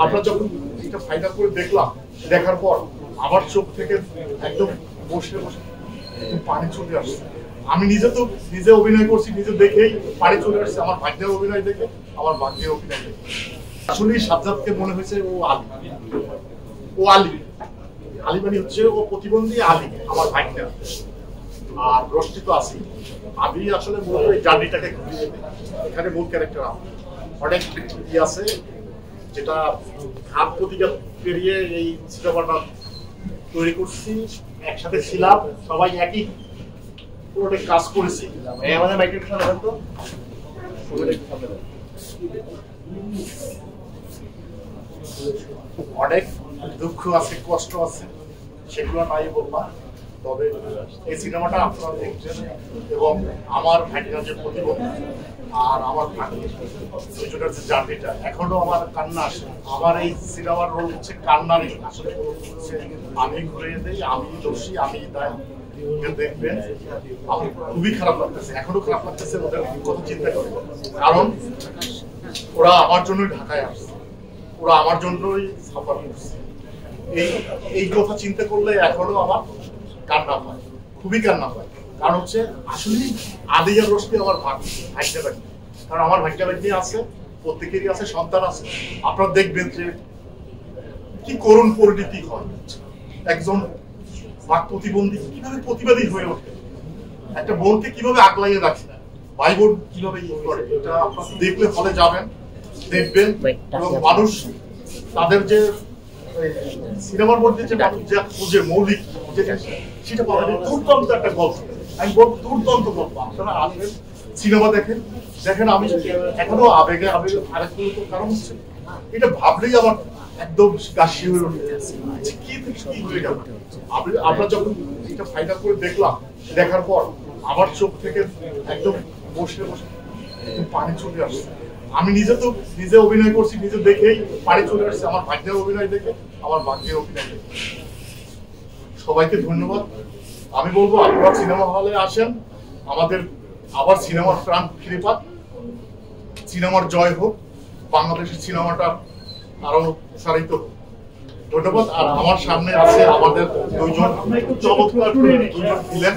আমরা যখন এটা ফাইনাল করে দেখলাম, দেখার পর আমার চোখ থেকে একদম বসে বসে পানি চলে আসছে। আমি নিজে অভিনয় করছি, নিজে দেখেই পানি চলে আসছে। আমার ভাগ্যের অভিনয় দেখে, আমার ভাগ্যের অভিনয় দেখে আসলেই সাজ্জাদকে মনে হয়েছে ও আলী মানে হচ্ছে ও প্রতিবন্ধী আলী, আমার ভাগ্য। আর রষ্টি তো আছি, আমি আসলে মূলত এই জার্নিটাকে ঘুরিয়ে দিই। এখানে মূল ক্যারেক্টার অনেক ই আছে, যেটা ঘাত প্রতিঘাত পেরিয়ে এই সিনেমাটা তৈরি করছি। একসাথে ছিলাম, সবাই একই অনেক কাজ করেছি। আমাদের মাইক্রোফোন দেন তো, অনেক দুঃখ আছে, কষ্ট আছে, সেগুলো নাই বললাম। তবে এই সিনেমাটা আপনারা দেখছেন এবং আমার ভাগ্যের যে প্রতিবন্ধী আর আমার ভাগ্যের দুজনের যে জার্নিটা, এখনো আমার কান্না আসে। আমার এই সিনেমার রোল হচ্ছে কান্নারই। আসলে আমি ঘুরে দেই, আমি দোষী, আমি দায়। দেখবেন আমার খুবই খারাপ লাগতেছে, এখনো খারাপ লাগতেছে ওদের কথা চিন্তা করে। কারণ ওরা আমার জন্যই ঢাকায় আসছে, ওরা আমার জন্যই সাফার করছে। এই কথা চিন্তা করলে এখনো আমার কান্না পায়, খুবই কান্না পায়। কারণ হচ্ছে আসলে আলী আর রষ্টি আমার ভাগ্যবাহী। কারণ আমার ভাগ্যবাহী আছে, প্রত্যেকেরই আছে, সন্তান আছে। আপনারা দেখবেন যে কি করুণ পরিণতি হয়। একজন বাক প্রতিবন্ধী কিভাবে প্রতিবাদী হয়ে ওঠে, একটা বোনকে কিভাবে আগলাইয়ে রাখে, ভাই বোন কিভাবে ই করে, এটা আপনারা দেখলে হলে যাবেন, দেখবেন। এবং মানুষ তাদের যে সিনেমার মধ্যে যে মানুষ যা খুঁজে মৌলিক সেটা পাবেন। দুর্দান্ত একটা গল্প, আমি বলবো দুর্দান্ত গল্প। আপনারা আসবেন, সিনেমা দেখেন। আমি এখনো আবেগে আরেকটু, কারণ হচ্ছে এটা ভাবলেই আমার একদম কাশি হয়ে ওঠে। কি হয়ে গেল। আমরা যখন এটা ফাইনাল করে দেখলাম, দেখার পর আমার চোখ থেকে একদম বসে বসে পানি চলে আসছে। আমি নিজে অভিনয় করছি, নিজে দেখেই পানি চলে আসছে। আমার ভাগ্যের অভিনয় দেখে, আমার ভাগ্যের অভিনয় দেখে। সবাইকে ধন্যবাদ। আমি বলবো আপনারা সিনেমা হলে আসেন, আমাদের আবার সিনেমার প্রাণ ফিরে পাক, সিনেমার জয় হোক, বাংলাদেশের সিনেমাটা আরো প্রসারিত হোক। ধন্যবাদ। আর আমার সামনে আছে আমাদের দুইজন চমৎকার দুইজন ভিলেন।